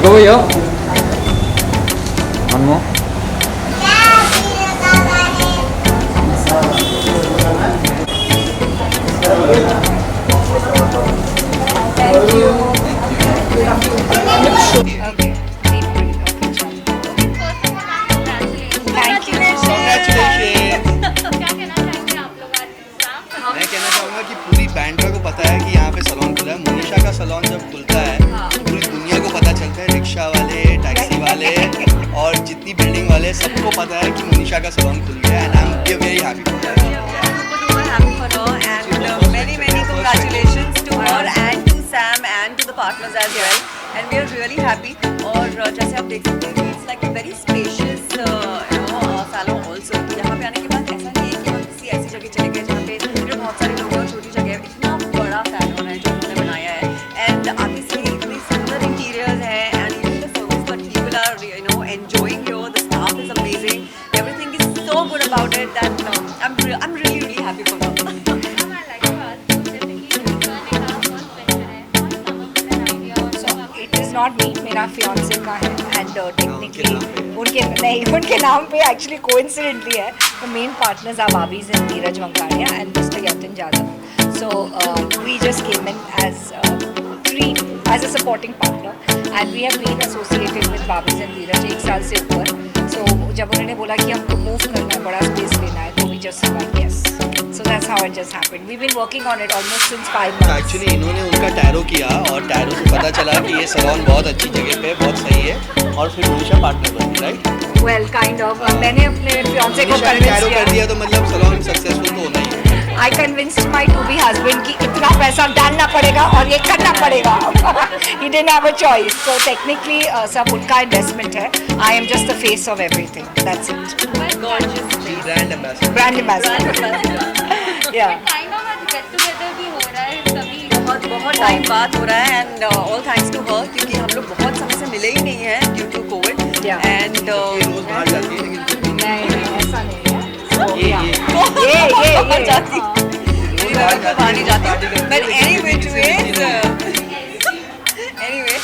रुको भैया, one more. Thank you. Okay. Thank you. Congratulations. क्या कहना चाहेंगे आप लोग आज इंस्टाग्राम? मैं कहना चाहूँगा कि पूरी बैंड्रा को पता है कि यहाँ पे सैलून खुला है। मोनिशा का सैलून जब खुलता है तो पूरी दुनिया को पता चलता है, रिक्शा वाले, टैक्सी वाले और जितनी बिल्डिंग वाले सबको पता है कि मोनिशा का सैलून खुल गया है। And I am very happy for that. Super happy for her and many congratulations to her and to Sam and to the partners as well. And we are really happy. और जैसे आप देख सकते हैं it's like a very spacious salon also. यहाँ पे आने के बाद ऐसा नहीं है कि हम किसी ऐसी जगह चले गए जहाँ पे बहुत सारे लोग हैं और छोटी जगह है. इतना बड़ा salon है जो उन्होंने बनाया है. And obviously इतने सुंदर interiors हैं and even the service that people are enjoying here. The staff is amazing. Everything is so good about it that I'm really happy for her. It is not me, मेरा fiance का है and technically उनके नाम पे actually coincidentally है. The main partners are Babis and Dheeraj Vankaria and Mr. Yatin Jadhav. So we just came in as as a supporting partner and we have been associated with Babis and Dheeraj 1 साल से ऊपर. So जब उन्होंने बोला कि हमको move करना है, बड़ा space लेना है, तो we just said yes. So that's how it just happened. We've been working on it almost since 5 months. Actually इन्होंने उनका टैरो किया और टैरो से पता चला कि ये सैलून बहुत अच्छी जगह पे बहुत सही है और फिर मोनिशा पार्टनर बनी, राइट? Well, kind of. मैंने अपने fiance को मोनिशा ने convince टैरो किया. कर दिया तो मतलब सैलून सक्सेसफुल तो होना ही है। I convinced my to-be husband कि इतना पैसा डालना पड़ेगा और ये करना पड़ेगा. He didn't have a choice. So technically सब उनका investment है. I am just the face of everything. That's it. Gorgeous. Brand ambassador. Brand ambassador. Yeah. Kind of a get together भी हो रहा है सभी. बहुत टाइम बाद हो रहा है and all thanks to her क्योंकि हम लोग बहुत समय से मिले ही नहीं हैं due to COVID. Yeah. And ये रोज बाहर जाती है लेकिन नहीं ऐसा नहीं है. ये जाती. रोज बाहर नहीं जाती. But anyway,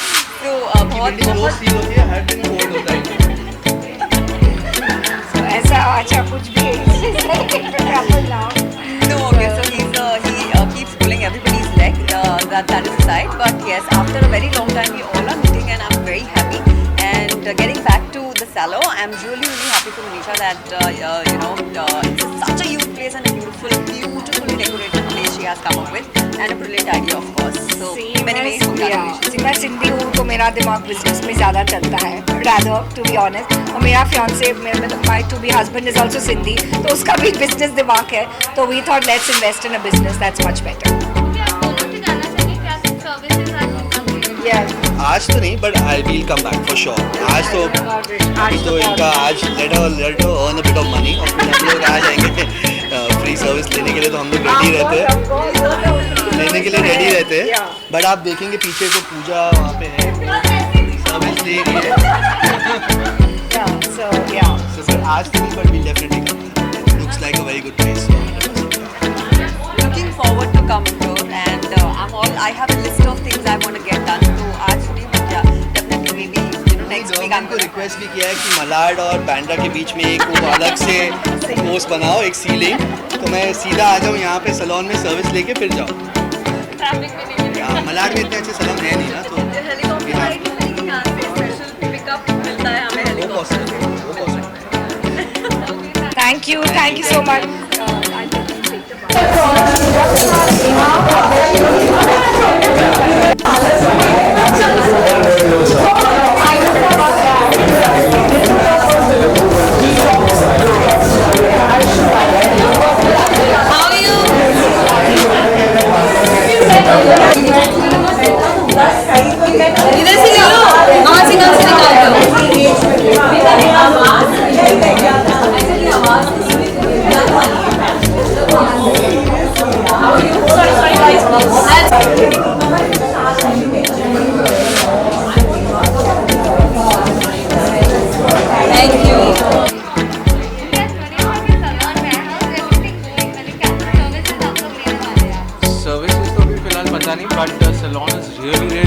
तो बहुत रोज फील होती है, हर दिन कोल्ड होता है। ऐसा अच्छा कुछ भी No, okay, so he keeps pulling everybody's leg, that is aside, but yes, after a very long time we all are meeting and I'm very happy. And getting back to the salon, I'm really happy for Monisha that it's such a huge place and a beautifully decorated place she has come up with and a brilliant idea of course. So many congratulations. मैं सिंधी हूँ तो मेरा दिमाग business में ज़्यादा चलता है rather to be honest. और मेरा fiance my to be husband is also Sindhi तो उसका भी बिजनेस दिमाग है तो we thought let's invest in a business that's much better. क्या दोनों से जानना चाहिए क्या सर्विसेज आज Yeah. आज तो नहीं but I will come back for sure. आज तो अभी तो इनका आज let earn a bit of money और फिर हम लोग आ जाएंगे फ्री सर्विस लेने के लिए। तो हम लोग रेडी रहते हैं, लेने के लिए रेडी रहते हैं। बट आप देखेंगे पीछे तो पूजा वहाँ पे है, सर्विस दे रही है। So सर आज तो नहीं but will definitely come. Looks like a very good place. Looking forward to come here and I have a list of things I want to get done. तो आज नहीं but yeah, definitely maybe next week I'm को request भी किया है कि मलाड और बैंड्रा के बीच में एक वो अलग से कोर्स बनाओ, एक सीलिंग, तो मैं सीधा आ जाऊँ यहाँ पे सैलून में सर्विस लेके फिर जाऊँ। ट्रैफिक में नहीं हाँ, मलाड में इतने अच्छे सैलून है नहीं ना, तो हेलीकॉप्टर राइड नहीं यहाँ से स्पेशल पिकअप मिलता है हमें वो हेलीकॉप्टर। पॉसिबल है, वो पॉसिबल है। Thank you so much. इधर से ले लो वहाँ से कहाँ से निकाल दो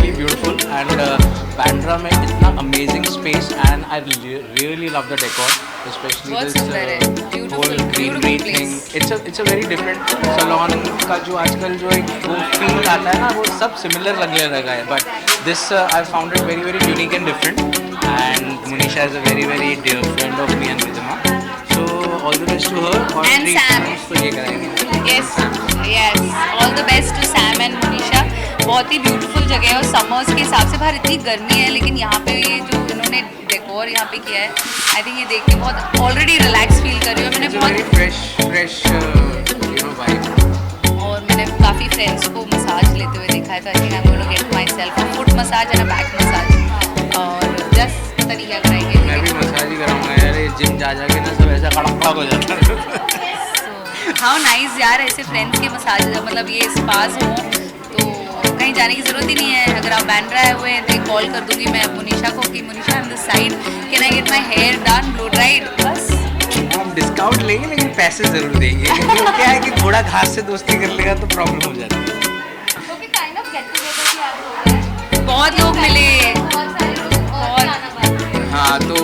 really beautiful, and Bandra में इतना amazing space, and I really love the decor, especially बहुत this सुंदर है, beautiful, whole greenery beautiful thing. It's a very different salon का जो आजकल जो एक वो feel आता है ना, वो सब similar लगने लगा है, but this I found it very very unique and different, and Monisha is a very dear friend of me and Ridhima, so all the best to her. और And treat Sam. उसको ये करेंगे. yes, all the best to Sam and Monisha. बहुत ही beautiful जगह है और summers के हिसाब से बाहर इतनी गर्मी है, लेकिन यहाँ पे ये जो इन्होंने डेकोर यहाँ पे किया है, आई थिंक ये देख के बहुत ऑलरेडी रिलैक्स फील कर रही हूँ. मैंने It's a very बहुत fresh you know vibe. और मैंने काफ़ी फ्रेंड्स को मसाज लेते हुए देखा है, तो I think I am going to get myself a foot massage and a back massage, और जस्ट तरीका कराएंगे. मैं भी मसाज ही कराऊंगा यार, ये जिम जा के ना सब ऐसा कड़क हो जाता है. हाउ नाइस यार, ऐसे फ्रेंड्स के मसाज मतलब ये स्पास हो तो कहीं जाने की ज़रूरत ही नहीं है. अगर आप बैंड्रा आए हुए हैं तो कॉल कर दूंगी मैं मोनिशा को कि Monisha I am this side, can I get my hair done blow dried, बस. हम डिस्काउंट लेंगे लेकिन पैसे जरूर देंगे, क्योंकि वो क्या है कि थोड़ा घास से दोस्ती कर लेगा तो प्रॉब्लम हो जाती है. क्योंकि काइंड ऑफ गेट टुगेदर की याद हो रहा है, बहुत लोग मिले. बहुत सारे लोग और जाना बाकी. हाँ, तो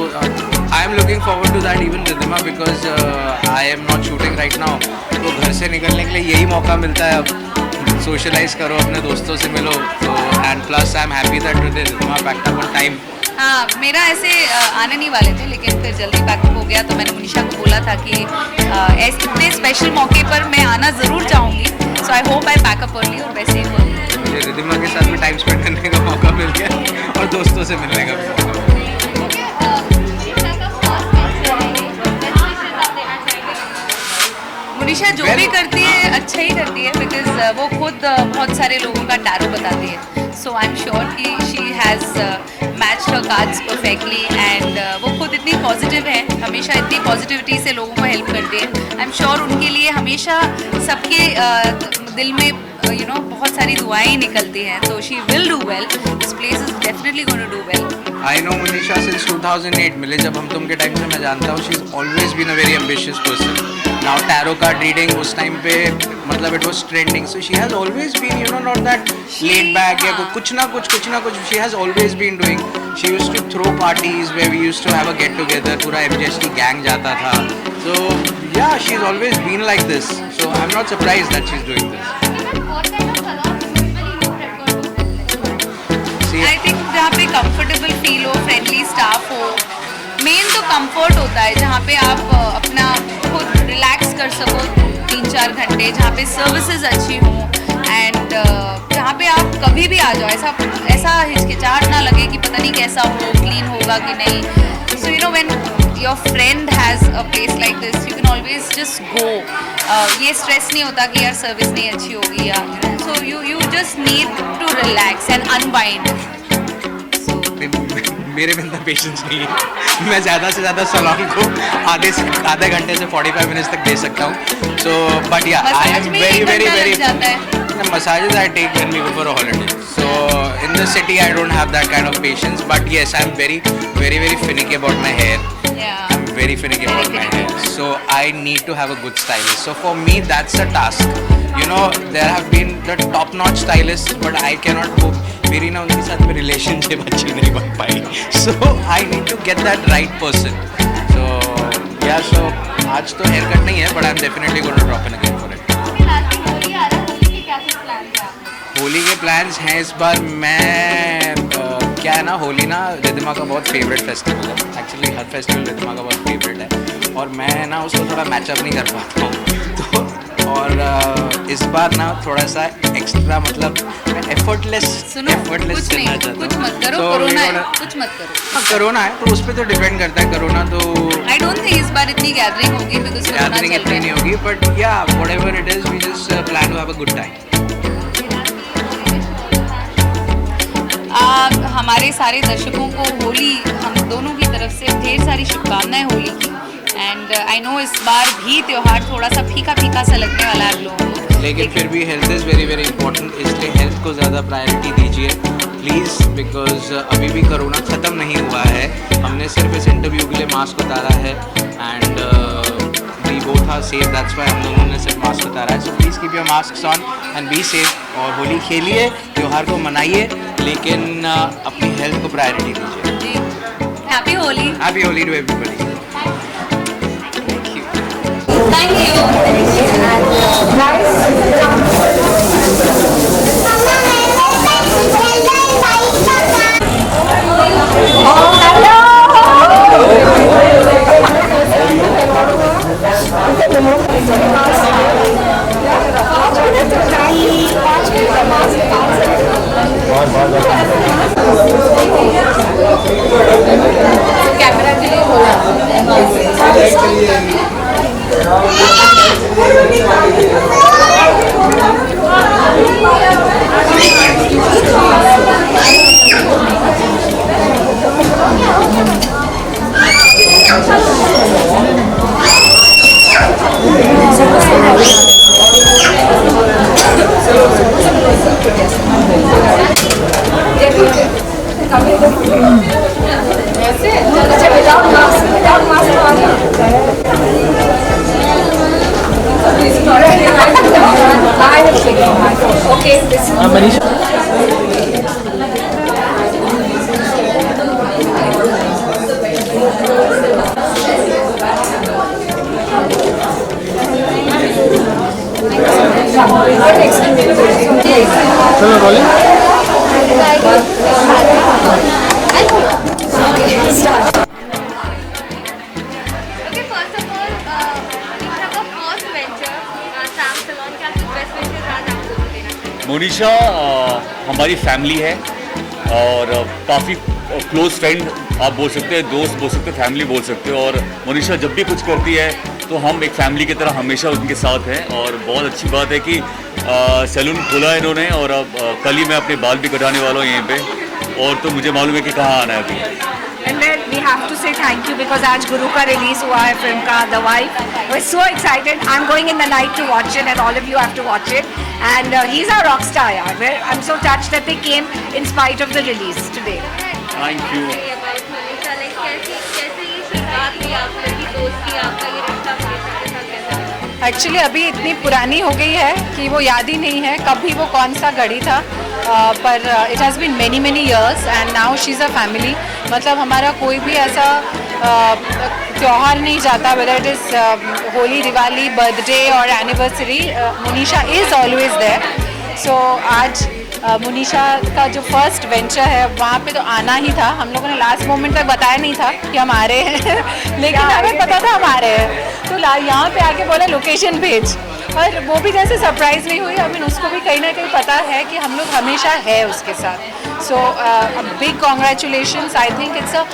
I am looking forward to that even Riddhima, because I am not shooting right now, तो घर से निकलने के लिए यही मौका मिलता है. अब सोशलाइज करो, अपने दोस्तों से मिलो, तो and plus I am happy that today Riddhima packed up on time. हाँ, मेरा ऐसे आने नहीं वाले थे, लेकिन फिर जल्दी पैकअप हो गया, तो मैंने मोनिशा को बोला था कि इतने स्पेशल मौके पर मैं आना ज़रूर चाहूँगी, so I hope I pack up early, और वैसे ही हुआ. मुझे रिद्धिमा के साथ भी टाइम स्पेंड करने का मौका मिल गया और दोस्तों से मिलने का भी मौका मिल गया. क्योंकि मोनिशा का फर्स्ट बेस्ट है, बेस्ट विशेस आप देना चाहेंगे. मोनिशा जो भी करती है अच्छा ही करती है, बिकॉज वो खुद बहुत सारे लोगों का टैरो बताती है, सो आई एम श्योर कि she has matched her cards perfectly, and वो खुद इतनी पॉजिटिव है, हमेशा इतनी पॉजिटिविटी से लोगों को हेल्प करती है. आई एम श्योर उनके लिए हमेशा सबके दिल में यू नो बहुत सारी दुआएं निकलती हैं, तो she will do well. This place is definitely going to do well. I know Monisha since 2008. मिले जब हम तुम के टाइम से मैं जानता हूँ. She's always been a very ambitious person. Now tarot card reading उस टाइम पे मतलब it was trending. So she has always been, you know, not that laid back या कुछ ना कुछ she has always been doing. She used to throw parties where we used to have a get together. पूरा MJST gang जाता था. So yeah, she's always been like this. So I'm not surprised that she's doing this. What kind of salons usually you prefer to visit? See, I think जहाँ पे comfortable feel हो, friendly staff हो, main तो comfort होता है, जहाँ पे आप अपना खुद रिलैक्स कर सको 3-4 घंटे, जहाँ पे सर्विसेज अच्छी हों, एंड जहाँ पे आप कभी भी आ जाओ, ऐसा हिचकिचाहट ना लगे कि पता नहीं कैसा हो, क्लीन होगा कि नहीं. So you know when your friend has a place like this, you can always just go. ये स्ट्रेस नहीं होता कि यार सर्विस नहीं अच्छी होगी, या so you just need to relax and unwind. मेरे में इतना पेशेंस नहीं है. मैं ज़्यादा से ज़्यादा सलॉन को आधे घंटे से 45 मिनट्स तक दे सकता हूँ. सो बट या आई एम वेरी जाता है. massages I take when we go for a holiday. So in the city I don't have that kind of patience. But yes, I'm very finicky about my hair. Yeah. I'm very finicky about my hair. So I need to have a good stylist. So for me that's a task. You know, there have been the top-notch stylists, but I cannot go. मेरी ना उनके साथ में relationship अच्छी नहीं बन पाई. So I need to get that right person. So yeah, so आज तो हेयर कट नहीं है, but I'm definitely going to drop in again for it. अभी लास्ट में होली आ रहा है, होली के क्या कुछ प्लान है आपके? होली के प्लान्स हैं इस बार. मैं क्या है ना, होली ना रिद्धिमा का बहुत फेवरेट फेस्टिवल है. एक्चुअली हर फेस्टिवल रिद्धिमा का बहुत फेवरेट है, और मैं ना उसको थोड़ा मैचअप नहीं कर पाता हूँ. तो और इस बार ना थोड़ा सा एक्स्ट्रा मतलब मैं एफर्टलेस सुनो, कुछ करना नहीं, चाहता हूँ. कुछ मत करो, तो कोरोना है, we're कुछ मत करो. हाँ, कोरोना है तो उस पर तो डिपेंड करता है. कोरोना तो आई डोंट थिंक इस बार इतनी गैदरिंग होगी, बिकॉज कोरोना गैदरिंग चल इतनी रहा नहीं है. होगी. बट या whatever it is, we just plan to have a good time. हमारे सारे दर्शकों को होली हम दोनों की तरफ से ढेर सारी शुभकामनाएं होली की. एंड आई नो इस बार भी त्योहार थोड़ा सा फीका फीका सा लगने वाला है आप लोगों को, लेकिन फिर भी हेल्थ इज़ वेरी इंपॉर्टेंट. इसलिए हेल्थ को ज़्यादा प्रायोरिटी दीजिए प्लीज़, बिकॉज अभी भी कोरोना ख़त्म नहीं हुआ है. हमने सिर्फ इस इंटरव्यू के लिए मास्क उतारा है. And we both are safe. That's why हम दोनों ने सिर्फ मास्क उतारा है. So please keep your masks on and be safe. और होली खेलिए, त्योहार को मनाइए, लेकिन अपनी हेल्थ को प्रायोरिटी दीजिए. Happy Holi. Happy Holi to everybody. Thank you. Okay, this is Okay, first of all, we have a first venture, Sam Salon. क्या कुछ best wishes आज आप लोगों को देना चाहिए? मोनिशा हमारी फैमिली है और काफ़ी क्लोज फ्रेंड आप बोल सकते हैं, दोस्त बोल सकते हैं, फैमिली बोल सकते हो. और मोनिशा जब भी कुछ करती है तो हम एक फैमिली की तरह हमेशा उनके साथ हैं. और बहुत अच्छी बात है कि सैलून खोला है इन्होंने और अब कल ही मैं अपने बाल भी कटाने वाला हूँ यहीं पे. और तो मुझे मालूम है कि कहाँ आना है अभी. And then we have to say thank you because आज गुरु का रिलीज हुआ है फिल्म का The Wife. We're so excited. I'm going in the night to watch it and all of you have to watch it. And he's our rock star यार. I'm so touched that they came in spite of the release today. Thank you. About Monisha, like कैसे ये शुरुआत हुई आप लोग की दोस्ती, आपका ये रिश्ता मोनिशा के साथ कैसा रहा? एक्चुअली अभी इतनी पुरानी हो गई है कि वो याद ही नहीं है कभी वो कौन सा घड़ी था. पर it has been many many years and now she is a family. मतलब हमारा कोई भी ऐसा त्यौहार नहीं जाता, whether it is Holi, Diwali, birthday और anniversary, Monisha is always there. So आज मोनिशा का जो फर्स्ट वेंचर है वहाँ पे तो आना ही था. हम लोगों ने लास्ट मोमेंट तक बताया नहीं था कि हम आ रहे हैं लेकिन हमें पता था हम आ रहे हैं. तो यहाँ पे आके बोला लोकेशन भेज, और वो भी जैसे सरप्राइज नहीं हुई. आई मीन उसको भी कहीं ना कहीं पता है कि हम लोग हमेशा है उसके साथ. So big congratulations. I think it's a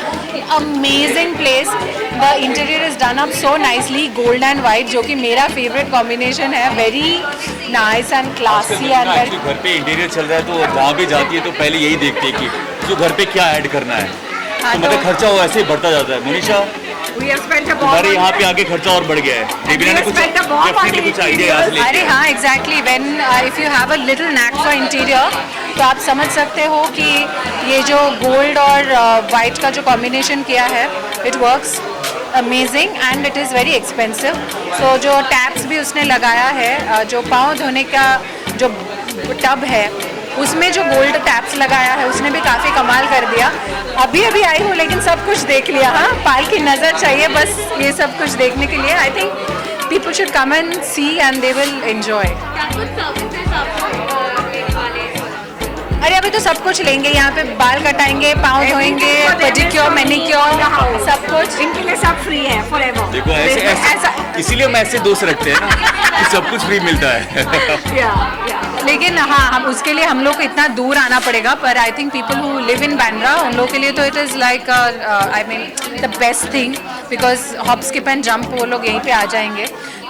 amazing place. The interior is done up so nicely, gold and white, जो कि मेरा फेवरेट कॉम्बिनेशन है. Very nice and classy and actually घर पे इंटीरियर चल रहा है तो जहाँ भी जाती है तो पहले यही देखती है कि जो घर पे क्या ऐड करना है. तो मतलब खर्चा वो ऐसे ही बढ़ता जाता है. Monisha We have spent a bomb हमारे on यहाँ पे that. आके खर्चा और बढ़ गया है. डेबिना ने कुछ spent a bomb on definitely the कुछ आइडिया यहाँ से अरे लेके. हाँ exactly. When if you have a little knack for interior तो आप समझ सकते हो कि ये जो गोल्ड और वाइट का जो कॉम्बिनेशन किया है, it works amazing and it is very expensive. So जो टैप्स भी उसने लगाया है, जो पाँव धोने का जो टब है उसमें जो गोल्ड टैप्स लगाया है उसने भी काफ़ी कमाल कर दिया. अभी अभी आई हूँ लेकिन सब कुछ देख लिया. हाँ, पाल की नज़र चाहिए बस ये सब कुछ देखने के लिए. I think people should come and see and they will enjoy. क्या कुछ सर्विसेज आपको देने वाले हैं? अरे अभी तो सब कुछ लेंगे. यहाँ पे बाल कटाएंगे, पाँव धोएंगे, पेडिक्योर, मैनिक्योर, सब कुछ. इनके लिए सब फ्री है forever. देखो ऐसे इसीलिए हम ऐसे दोस्त रखते हैं ना कि सब कुछ फ्री मिलता है. लेकिन हाँ, हम उसके लिए हम लोग को इतना दूर आना पड़ेगा. पर आई think people who live in Bandra, उन लोग के लिए तो it is like I mean the best thing because hop skip and jump वो लोग यहीं पे आ जाएंगे.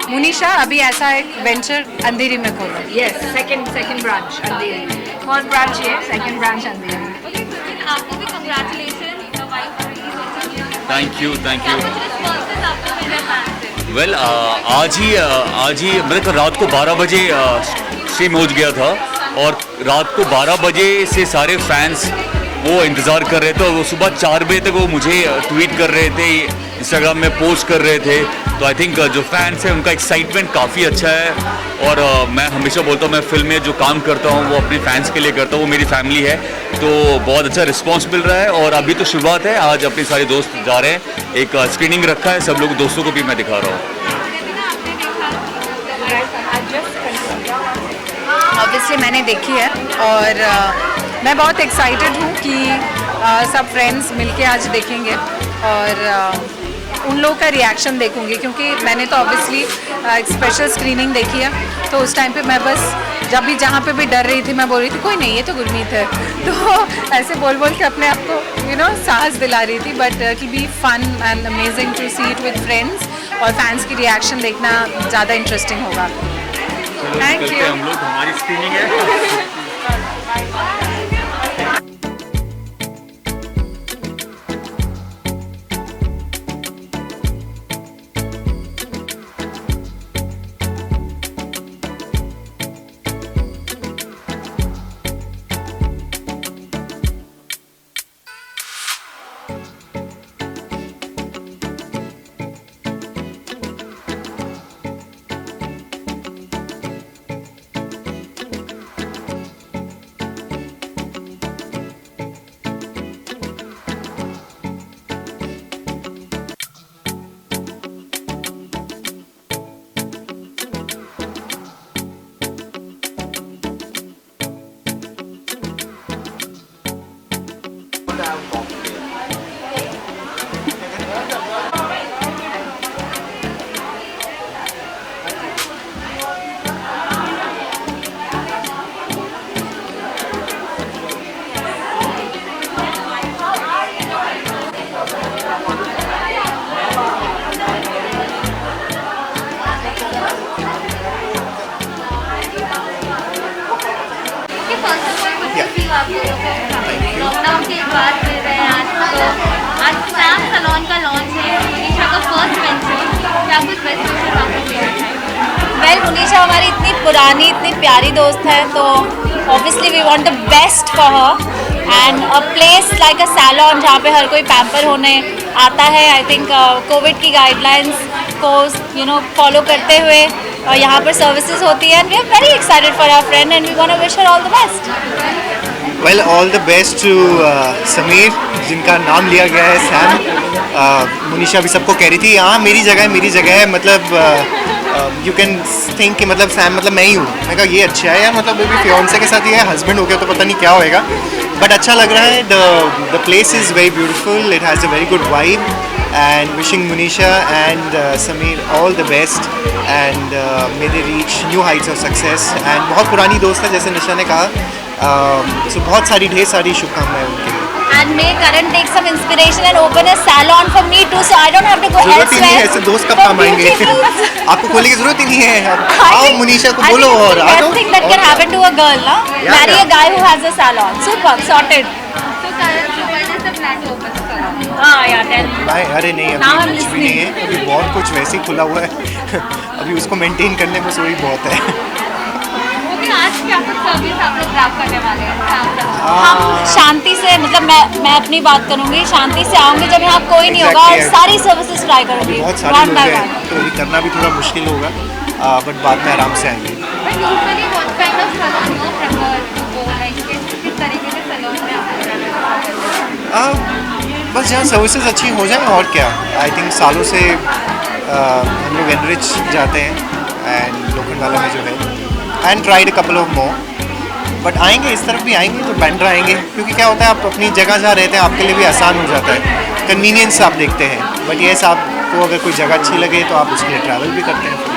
मोनिशा अभी ऐसा एक वेंचर अंधेरी में खोला. Yes, second branch अंधेरी. First branch ये, second branch अंधेरी. Okay, फिर आपको भी congratulations, the wife release हो चुकी है. Thank you. क्या कुछ responses आपको मिले fans से? वेल आज ही मतलब कल रात को 12 बजे स्ट्रीम हो गया था और रात को 12 बजे से सारे फैंस वो इंतज़ार कर रहे थे, और वो सुबह 4 बजे तक वो मुझे ट्वीट कर रहे थे, इंस्टाग्राम में पोस्ट कर रहे थे। तो आई थिंक जो फैंस हैं उनका एक्साइटमेंट काफ़ी अच्छा है, और मैं हमेशा बोलता हूँ मैं फिल्म में जो काम करता हूँ वो अपने फैंस के लिए करता हूँ, वो मेरी फैमिली है, तो बहुत अच्छा रिस्पांस मिल रहा है। और अभी तो शुरुआत है, आज अपने सारे दोस्त जा रहे हैं, एक स्क्रीनिंग रखा है, सब लोग दोस्तों को भी मैं दिखा रहा हूँ। ऑब्वियसली मैंने देखी है, और मैं बहुत एक्साइटेड हूँ कि सब फ्रेंड्स मिलके आज देखेंगे, और उन लोगों का रिएक्शन देखूंगी, क्योंकि मैंने तो ऑब्वियसली एक स्पेशल स्क्रीनिंग देखी है। तो उस टाइम पे मैं बस जब भी जहाँ पे भी डर रही थी मैं बोल रही थी कोई नहीं, ये तो गुरमीत है, तो ऐसे बोल बोल के अपने आप को साहस दिला रही थी। But it will be fun and amazing to see it with friends, और फैंस की रिएक्शन देखना ज़्यादा इंटरेस्टिंग होगा। Thank you. हम लोग, हमारी स्क्रीनिंग है। लॉकडाउन के बाद मिल रहे हैं आज, तो आज सैम सैलून का लॉन्च है, मनीषा का फर्स्ट वेंचर, क्या कुछ बेस्ट विशेस आपको देना चाहिए? वेल, मनीषा हमारी इतनी पुरानी, इतनी प्यारी दोस्त है, तो obviously we want the best for her, and a place like a salon जहाँ पे हर कोई पैम्पर होने आता है। आई थिंक कोविड की गाइडलाइंस को फॉलो करते हुए यहाँ पर सर्विसेज होती है, and we are very excited for our friend and we want to wish her all the best. Well, all the best to Sameer, जिनका नाम लिया गया है सैम। मनीषा भी सबको कह रही थी हाँ मेरी जगह है, मतलब यू कैन थिंक कि मतलब सैम मतलब मैं ही हूँ। मैं कहा ये अच्छा है यार, मतलब अभी फियांसे के साथ ये है, हस्बैंड हो गया तो पता नहीं क्या होएगा, बट अच्छा लग रहा है। The place is very beautiful, it has a very good vibe, and wishing Manisha and Sameer all the best, and may they reach new Heights of success. And बहुत पुरानी दोस्त है, जैसे निशा ने कहा, सो बहुत सारी ढेर सारी शुभकामनाएं उनके लिए। And may Karan take some inspiration and open a salon for me too, so I don't have to go elsewhere. जरूरत ही नहीं है, ऐसे दोस्त कब काम आएंगे? आपको खोलने की जरूरत ही नहीं है, आओ मनीषा को बोलो और आ जाओ। Best thing that can happen to a girl, na? Marry a guy who has a salon. Super, sorted. So Karan, when is the plan to open the salon? हाँ यार, tell me. भाई अरे नहीं, Now अभी I'm कुछ भी नहीं है, अभी बहुत कुछ वैसे ही खुला हुआ है। अभी उसको मेंटेन करने में वही बहुत है। Okay, आज क्या कुछ सर्विस आप लोग ग्रैब करने वाले हैं सैम सैलून? हम शांति से, मतलब मैं अपनी बात करूँगी, शांति से आऊँगी जब यहाँ कोई नहीं होगा, और सारी सर्विसेज ट्राई करूँगी। बहुत सारे लोग हैं तो अभी करना भी थोड़ा मुश्किल होगा, बट बाद में आराम से आएंगे। But usually what kind of salon you prefer to go, like किस तरीके के salon में आप जाना? बस जहाँ सर्विसेज अच्छी हो जाए और क्या। आई थिंक सालों से हम लोग एनरिच जाते हैं एंड लोखंडवाला में जो है, and tried a couple of more, but आएंगे इस तरफ भी आएंगे तो बैंड्रा आएंगे, क्योंकि क्या होता है आप अपनी जगह जहाँ रहते हैं आपके लिए भी आसान हो जाता है, कन्वीनियंस आप देखते हैं। बट येस, आपको अगर कोई जगह अच्छी लगे तो आप उसके लिए ट्रैवल भी करते हैं।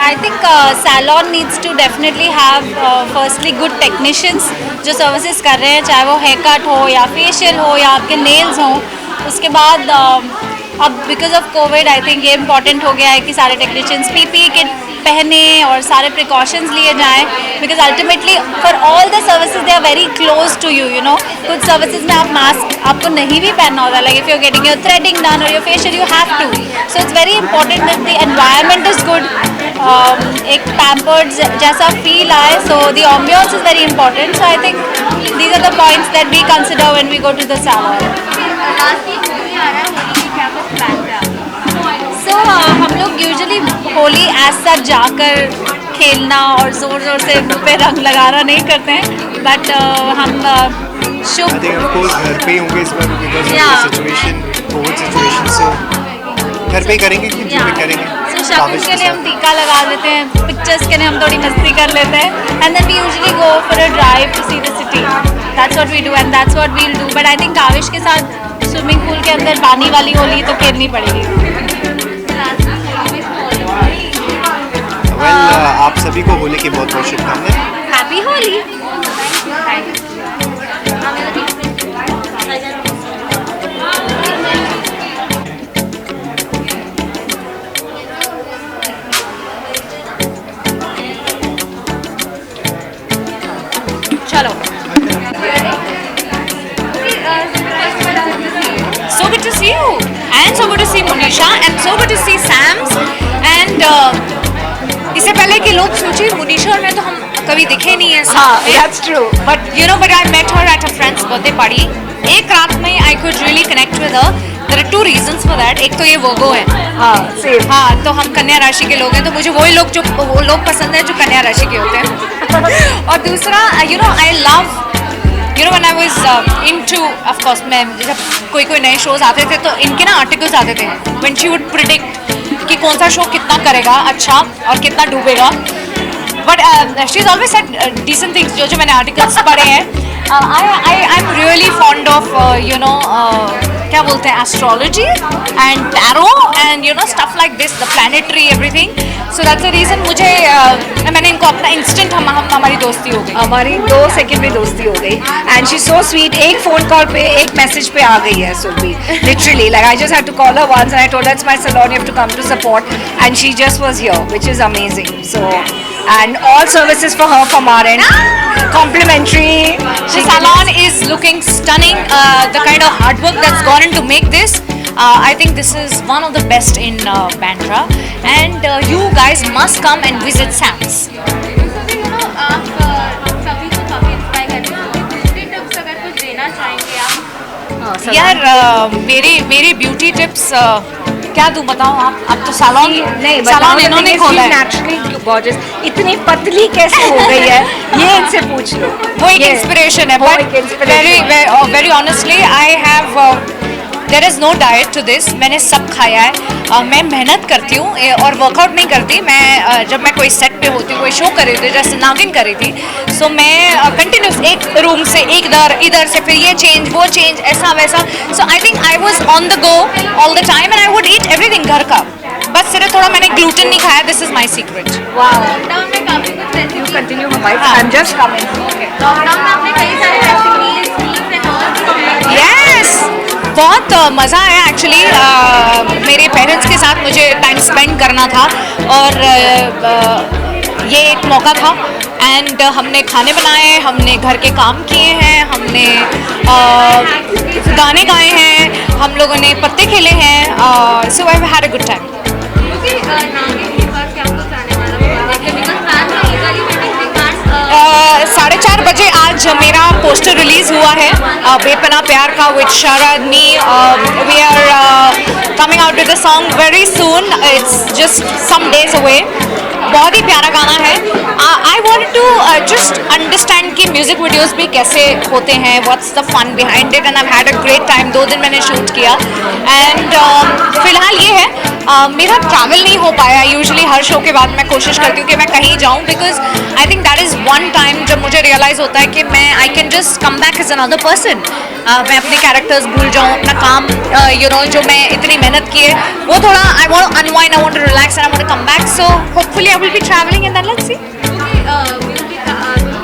I think salon needs to definitely have firstly good technicians जो सर्विसेज कर रहे हैं, चाहे वो हेयर कट हो या फेशियल हो या आपके नेल्स हों। उसके बाद अब because of Covid I think ये इम्पॉर्टेंट हो गया है कि सारे टेक्नीशियंस PPE किट पहने और सारे प्रिकॉशंस लिए जाएं, because ultimately for all the services they are very close to you, you know. कुछ सर्विसेज में आप मास्क आपको नहीं भी पहनना होता, like if you are getting your threading done और your facial you have to. So it's very important that the environment is good, एक पैम्पर्ड जैसा फील आए. So the ambience is very important. So I think these are the points that we consider when we go to the salon. So हम लोग usually Holi as such जाकर खेलना और ज़ोर ज़ोर से मुँह पे रंग लगाना नहीं करते हैं, बट हम शुभ I think of course घर पे ही होंगे इस बार because of Yeah. the situation, COVID situation. So घर पे ही करेंगे कि जो भी करेंगे. सो शगुन काविश के लिए हम साथ. टीका लगा देते हैं, पिक्चर्स के लिए हम थोड़ी मस्ती कर लेते हैं, and then we usually go for a drive to see the city. That's what we do and that's what we will do. But I think Kavish के साथ स्विमिंग पूल के अंदर पानी वाली होली तो खेलनी पड़ेगी. Well, आप सभी को होली की बहुत बहुत शुभकामनाएं. हैप्पी होली. चलो. So good to see you, and so good to see Monisha, and so good to see Sams, and इससे पहले कि लोग सोचे मोनिशा और मैं तो हम कभी दिखे नहीं है साथ में. That's true. But you know, but I met her at a friend's birthday party. एक रात में I could really connect with her. There are two reasons for that. एक तो ये वर्गो है. हाँ, same. हाँ, तो हम कन्या राशि के लोग हैं, तो मुझे वो लोग पसंद है जो कन्या राशि के होते हैं. और दूसरा, you know, I love, you know, when I was into, of course, मैं जब कोई नए शोज आते थे तो इनके ना आर्टिकल्स आते थे. When she would predict कि कौन सा शो कितना करेगा अच्छा और कितना डूबेगा. But she is always said decent things. जो मैंने आर्टिकल्स पढ़े हैं, I am really fond of you know क्या बोलते हैं, astrology and tarot and you know stuff like this, the planetary everything. So that's the reason मुझे मैंने इनको अपना इंस्टेंट हमारी दोस्ती हो गई. हमारी 2 सेकंड में दोस्ती हो गई. And she so sweet. एक फोन कॉल पे, एक मैसेज पे आ गई है Surbhi. Literally, like I just had to call her once and I told her it's my salon, you have to come to support, and she just was here, which is amazing. So and all services for her from our end, complimentary. The salon is looking stunning. The kind of hard work that's gone in to make this, I think this is one of the best in Bandra, and you guys must come and visit Sam's. आप सभी को काफी inspire करते हैं, तो beauty tips अगर कुछ देना चाहेंगे आप? यार मेरी ब्यूटी टिप्स क्या दूं, बताओ आप तो सैलून नहीं, सैलून इन्होंने खोला है. Naturally gorgeous. इतनी पतली कैसे हो गई है, ये इनसे पूछ लो. वो एक इंस्पिरेशन है. वो बट एक inspiration है. Very honestly I have, there is no diet to this. मैंने सब खाया है. मैं मेहनत करती हूँ और वर्कआउट नहीं करती. मैं जब मैं कोई सेट पे होती हूँ, कोई शो कर रही थी, जैसे नागिन कर रही थी, सो मैं कंटिन्यूस एक रूम से एक इधर से फिर ये चेंज वो चेंज, ऐसा वैसा. So I think I was on the go all the time and I would eat everything घर का. बस सिर्फ थोड़ा मैंने ग्लूटेन नहीं खाया. This is my secret. Lockdown में काफी कुछ recipe, continue I am just coming. Lockdown में आपने कई सारे recipes, meals and all. Yes, बहुत मज़ा आया एक्चुअली. मेरे पेरेंट्स के साथ मुझे टाइम स्पेंड करना था और ये एक मौका था. एंड हमने खाने बनाए, हमने घर के काम किए हैं, हमने गाने गाए हैं, हम लोगों ने पत्ते खेले हैं. So I had a good time. क्योंकि नागिन के पास क्या कुछ आने वाला है, बिकॉज फैन का ईगरली वेटिंग, दे कांट 4:30 बजे आज मेरा पोस्टर रिलीज हुआ है, बेपना प्यार का, with Sharad me. We are coming out with the song very soon. It's just some days away. बहुत ही प्यारा गाना है. I want to just understand कि म्यूजिक वीडियोस भी कैसे होते हैं, what's the fun behind it, and I had a great time. 2 दिन मैंने शूट किया. एंड फिलहाल ये है, मेरा ट्रैवल नहीं हो पाया. यूजुअली हर शो के बाद मैं कोशिश करती हूँ कि मैं कहीं जाऊँ, because I think that is one time जब मुझे रियलाइज़ होता है कि मैं I can just come back as another person. मैं अपने कैरेक्टर्स भूल जाऊँ, अपना काम यू नो जो मैं इतनी मेहनत की है वो थोड़ा, I want to unwind, I want to relax and I want to come back. So hopefully I will be travelling and then let's see. Music की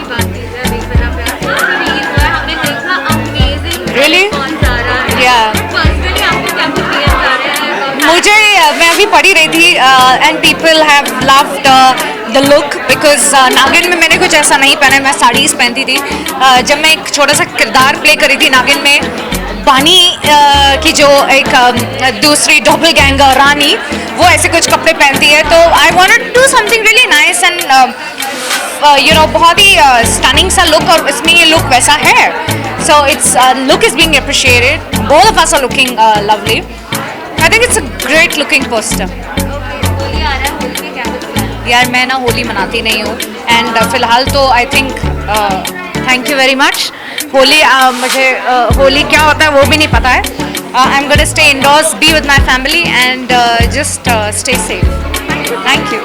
बात की जाए, बेपना प्यार सीरीज जो है हमने देखा, अमेजिंग Really? कौन जा रहा है. Yeah. पर्सनली आपको क्या कुछ आ रहा है? मुझे मैं अभी पढ़ ही रही थी and people have loved the look because नागिन में मैंने कुछ ऐसा नहीं पहना, मैं साड़ीज पहनती थी। जब मैं एक छोटा सा किरदार प्ले करी थी नागिन में, बानी की जो एक दूसरी डबल गैंगर रानी, वो ऐसे कुछ कपड़े पहनती है, तो I wanted to do something really nice and you know बहुत ही स्टनिंग सा लुक, और इसमें ये लुक वैसा है। So it's look is being appreciated, both of us are looking lovely. I think it's a great looking poster. Holi आ रहा है, होली में क्या कुछ प्लान है? यार मैं ना होली मनाती नहीं हूँ एंड फिलहाल तो I think thank you very much. Holi मुझे होली क्या होता है वो भी नहीं पता है। I am gonna stay endorse, be with my family and just stay safe. Thank you.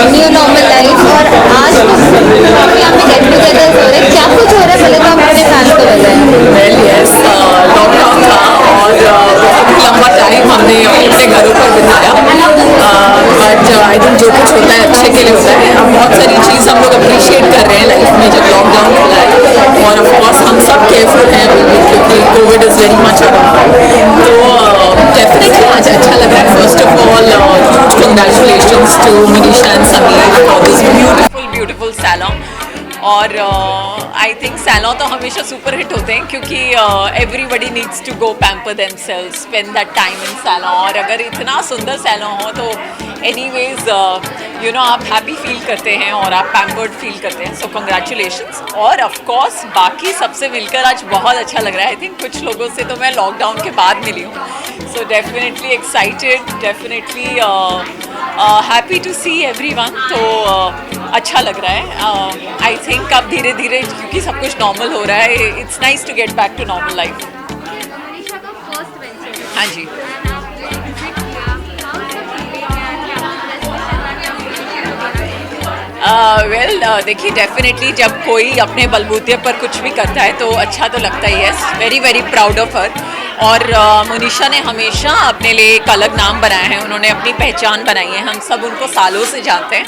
New normal life, और आज यहाँ पे गेट टुगेदर हो रहे हैं, क्या कुछ हो रहा है पहले तो आप अपने फैंस को बताएं। वेल यस, लॉकडाउन था और बहुत ही लंबा टाइम हमने अपने घरों पर बिताया, बट आई थिंक जो कुछ होता है अच्छे के लिए होता है। अब बहुत सारी चीज़ हम लोग अप्रिशिएट कर रहे हैं लाइफ में जब लॉकडाउन खुला है, और ऑफकोर्स हम सब केयरफुल हैं क्योंकि Covid is very much around. तो डेफिनेटली आज अच्छा लग रहा है। First of all huge congratulations to Manisha and Sameer for this beautiful salon. और आई थिंक सैलून तो हमेशा सुपर हिट होते हैं क्योंकि everybody needs to go pamper themselves, spend that time in salon. और अगर इतना सुंदर सैलून हो तो एनीवेज यू नो आप हैप्पी फील करते हैं और आप पैम्पर्ड फील करते हैं। So congratulations. और ऑफ कोर्स बाकी सबसे मिलकर आज बहुत अच्छा लग रहा है। आई थिंक कुछ लोगों से तो मैं लॉकडाउन के बाद मिली हूँ, so definitely excited, definitely happy to see everyone. तो अच्छा लग रहा है। आई थिंक अब धीरे धीरे क्योंकि सब कुछ नॉर्मल हो रहा है, it's nice to get back to normal life. Manisha का फर्स्ट वेंचर है। हाँ जी। वेल देखिए डेफिनेटली जब कोई अपने बलबूते पर कुछ भी करता है तो अच्छा तो लगता ही है। Very very proud of her. और मनीषा ने हमेशा अपने लिए एक अलग नाम बनाया है, उन्होंने अपनी पहचान बनाई है। हम सब उनको सालों से जानते हैं,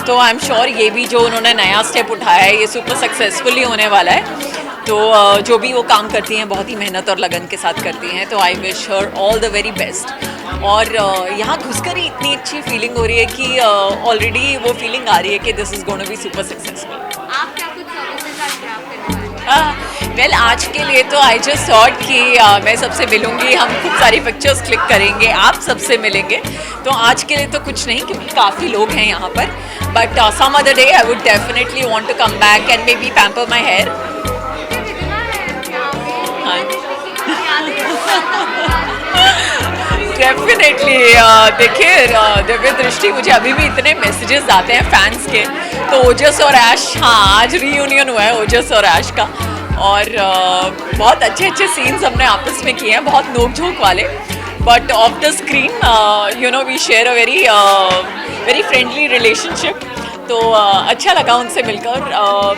तो आई एम श्योर ये भी जो उन्होंने नया स्टेप उठाया है ये सुपर सक्सेसफुली होने वाला है। तो जो भी वो काम करती हैं बहुत ही मेहनत और लगन के साथ करती हैं, तो I wish her all the very best. और यहाँ घुसकर ही इतनी अच्छी फीलिंग हो रही है कि ऑलरेडी वो फीलिंग आ रही है कि this is gonna be super successful. आप क्या कुछ सर्विसेज आज ग्राफ करने वेल आज के लिए तो आई जस्ट थॉट कि मैं सबसे मिलूंगी, हम खूब सारी पिक्चर्स क्लिक करेंगे, आप सबसे मिलेंगे। तो आज के लिए तो कुछ नहीं क्योंकि काफ़ी लोग हैं यहाँ पर, but some other day I would definitely want to come back and maybe pamper my hair. Definitely देखिए दिव्य दृष्टि, मुझे अभी भी इतने मैसेजेस आते हैं फैंस के। तो ओजस और ऐश, हाँ आज रीयूनियन हुआ है ओजस और ऐश का, और बहुत अच्छे अच्छे सीन्स हमने आपस में किए हैं, बहुत नोक झोंक वाले। But off the screen you know we share a very friendly relationship. तो अच्छा लगा उनसे मिलकर।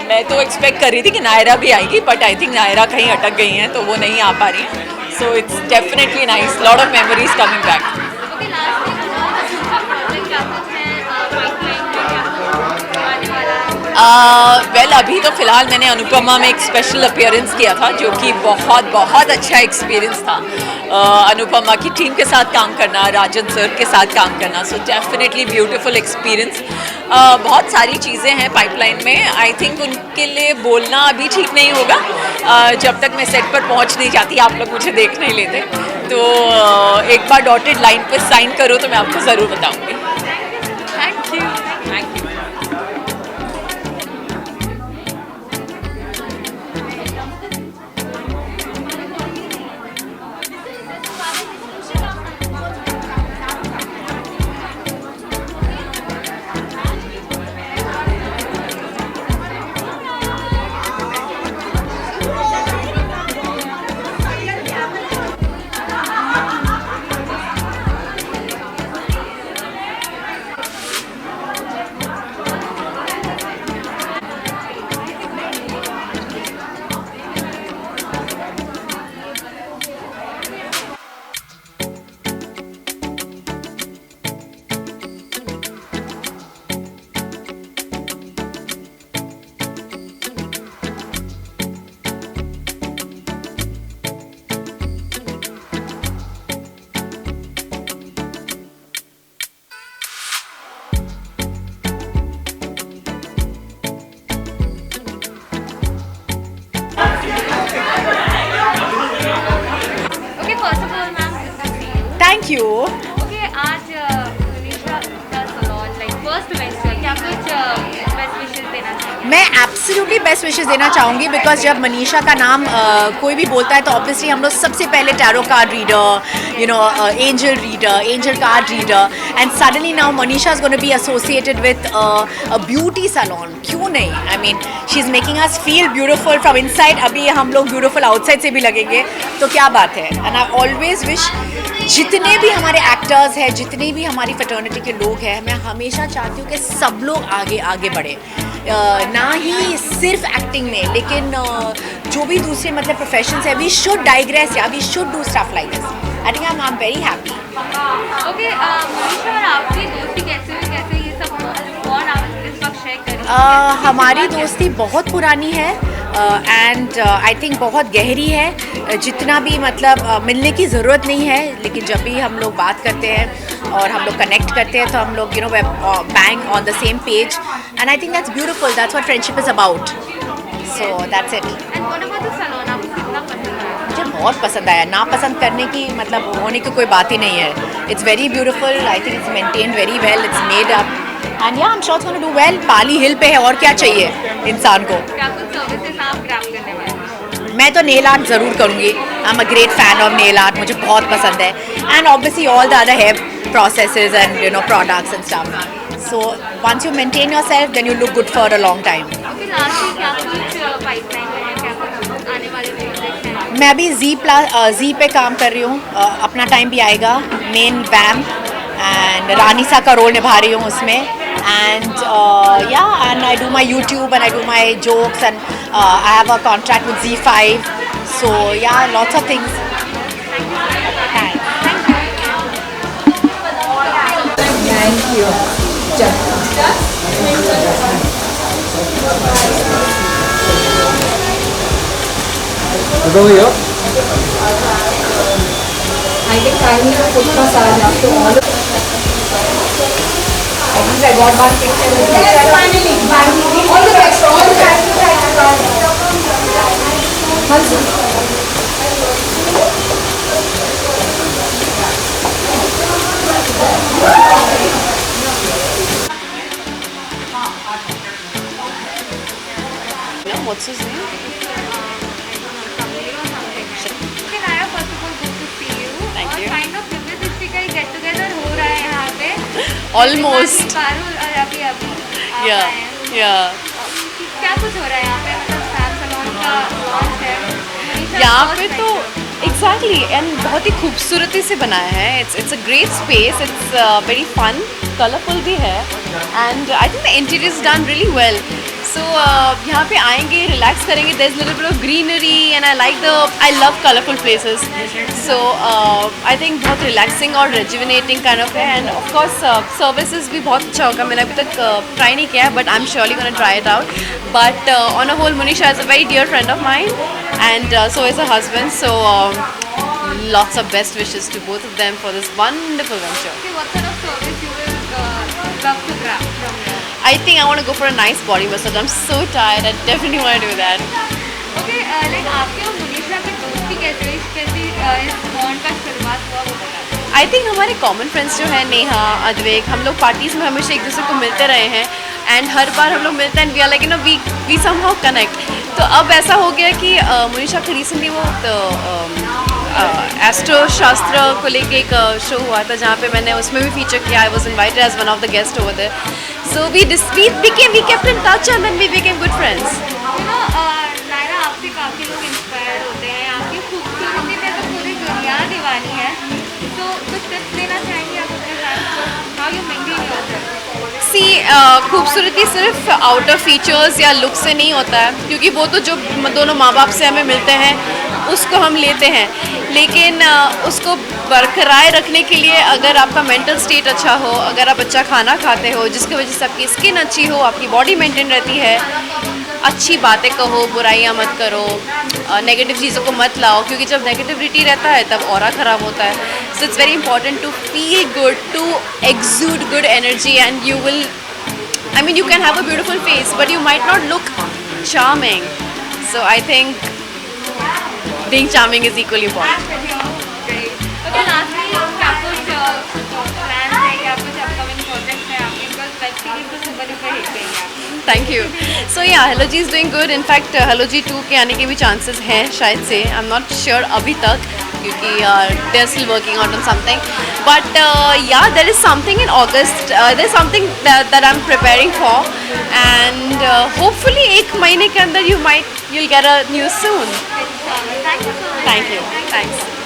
मैं तो एक्सपेक्ट कर रही थी कि नायरा भी आएगी, बट आई थिंक नायरा कहीं अटक गई हैं तो वो नहीं आ पा रही हैं। So it's definitely nice, lot of memories coming back. Well अभी तो फिलहाल मैंने अनुपमा में एक स्पेशल अपीयरेंस किया था जो कि बहुत बहुत अच्छा एक्सपीरियंस था। अनुपमा की टीम के साथ काम करना, राजन सर के साथ काम करना, सो डेफिनेटली ब्यूटीफुल एक्सपीरियंस। बहुत सारी चीज़ें हैं पाइपलाइन में, आई थिंक उनके लिए बोलना अभी ठीक नहीं होगा। जब तक मैं सेट पर पहुंच नहीं जाती आप लोग मुझे देख नहीं लेते, तो एक बार डॉटेड लाइन पर साइन करो तो मैं आपको ज़रूर बताऊँगी। Thank you. Thank you. you. Okay, आज मनीषा का सलोन लाइक फर्स्ट वेंचर, क्या कुछ बेस्ट विशेस देना चाहिए? मैं एब्सोल्युटली बेस्ट विशेस देना चाहूँगी बिकॉज जब मनीषा का नाम कोई भी बोलता है तो ऑब्वियसली हम लोग सबसे पहले tarot card reader, you know, angel card reader, and suddenly now Manisha is gonna be associated with a beauty salon. क्यों नहीं? I mean she is making us feel beautiful from inside. अभी हम लोग ब्यूटिफुल आउटसाइड से भी लगेंगे, तो क्या बात है. एंड आई ऑलवेज विश जितने भी हमारे एक्टर्स हैं, जितने भी हमारी फ्रेटर्निटी के लोग हैं, मैं हमेशा चाहती हूँ कि सब लोग आगे आगे बढ़े. ना ही सिर्फ एक्टिंग में, लेकिन जो भी दूसरे मतलब प्रोफेशंस है, वी शुड डाइग्रेस या we should do stuff like this. I think I am very happy. Okay, Manisha और आपकी दोस्ती कैसे हुई, कैसे ये सब कौन आप इस वक्त शेयर करें? हमारी दोस्ती बहुत पुरानी है एंड आई थिंक बहुत गहरी है. जितना भी मतलब मिलने की ज़रूरत नहीं है, लेकिन जब भी हम लोग बात करते हैं और हम लोग कनेक्ट करते हैं तो हम लोग you know bang on the same page, and I think that's beautiful. That's what friendship is about. So that's it. And what about the salon, आपको कितना पसंद आया? मुझे बहुत पसंद आया. ना पसंद करने की मतलब होने की कोई बात ही नहीं है. It's very beautiful. I think it's maintained very well. It's made up and yeah I am sure it's gonna do well. Pali Hill पे है, और क्या चाहिए इंसान को. क्या कुछ सर्विसेज आप ग्रैब करने वाले हैं? मैं तो नेल आर्ट ज़रूर करूँगी. I am a great fan of nail art. मुझे बहुत पसंद है. And obviously all the other hair processes and you know products and stuff. So once you maintain yourself then you look good for a long time. Okay, last में क्या कुछ pipeline में है, क्या कुछ आने वाले प्रोजेक्ट हैं? मैं अभी जी पे काम कर रही हूँ. अपना टाइम भी आएगा. मेन बैम एंड रानीसा का रोल निभा रही हूँ उसमें. And and I do my YouTube and I do my jokes and I have a contract with Z5. So yeah, lots of things. Thank you. I think I need to put massage after all. At least I got one picture with you. Yes, finally. All the best. All the best. What's his name? Okay, Naya, first of all, good to see you. Thank you. और kind of Divya दृष्टि का get together हो रहा है यहाँ पे. Almost. Parul और अभी आप Yeah. आए हैं. Yeah. क्या कुछ हो रहा है यहाँ पे, मतलब सैम सलोन का लॉन्च है. मनीषा यहाँ first पे तो venture. एग्जैक्टली एंड बहुत ही खूबसूरती से बनाया है. It's a great space. It's very fun, colourful भी है and I think the interior is done really well. So यहाँ पे आएंगे, रिलैक्स करेंगे. There is little bit of greenery and I love colourful places. So I think बहुत relaxing और rejuvenating kind of है. And of course services भी बहुत अच्छा होगा. मैंने अभी तक ट्राई नहीं किया है but I am surely gonna try it out. But on a whole Manisha is a very dear friend of mind and so is her husband. So lots of best wishes to both of them for this wonderful venture. Okay, what sort of service you will love to grab from here? I think I want to go for a nice body massage. I'm so tired. I definitely want to do that. Okay, like आपके और मनीषा की दोस्ती कैसे हुई, कैसे इस bond का शुरुआत हुआ, वो बताइए. आई थिंक हमारे कॉमन फ्रेंड्स जो है नेहा, अद्वैक, हम लोग पार्टीज़ में हमेशा एक दूसरे को मिलते रहे हैं एंड हर बार हम लोग मिलते हैं and we are like you know we somehow connect. तो अब ऐसा हो गया कि मनीषा का रिसेंटली वो एस्ट्रो शास्त्र को लेके एक शो हुआ था जहाँ पे मैंने उसमें भी फीचर किया. I was invited as one of the guest over there. So we kept in touch and then we became good friends. You know, Naira, आपसे काफ़ी लोग इंस्पायर होते हैं. आपकी खूबसूरती पे तो पूरी दुनिया दीवानी है. तो कुछ टिप्स देना चाहेंगे आप अपने फैंस को, हाउ यू मेंटेन योरसेल्फ? सी खूबसूरती सिर्फ आउटर फीचर्स या लुक से नहीं होता है, क्योंकि वो तो जो दोनों माँ बाप से हमें मिलते हैं उसको हम लेते हैं. लेकिन उसको बरकरार रखने के लिए अगर आपका मेंटल स्टेट अच्छा हो, अगर आप अच्छा खाना खाते हो जिसकी वजह से आपकी स्किन अच्छी हो, आपकी बॉडी मेंटेन रहती है, अच्छी बातें कहो, बुराइयाँ मत करो, नेगेटिव चीज़ों को मत लाओ, क्योंकि जब नेगेटिविटी रहता है तब ऑरा ख़राब होता है. So it's very important to feel good, to exude good energy and you will, I mean you can have a beautiful face but you might not look charming. So I think being charming is equally important. Great. Okay, lastly, क्या कुछ web series तो super duper hit गई है। Thank you. So yeah hello ji is doing good. In fact hello ji 2 के आने के भी chances हैं शायद से। आई एम नॉट श्योर अभी तक क्योंकि they are still working out on something, but yeah there is something in August, there is something that I am preparing for and hopefully 1 महीने के अंदर you'll get a news soon. Thank you so much. Thank you. Thanks.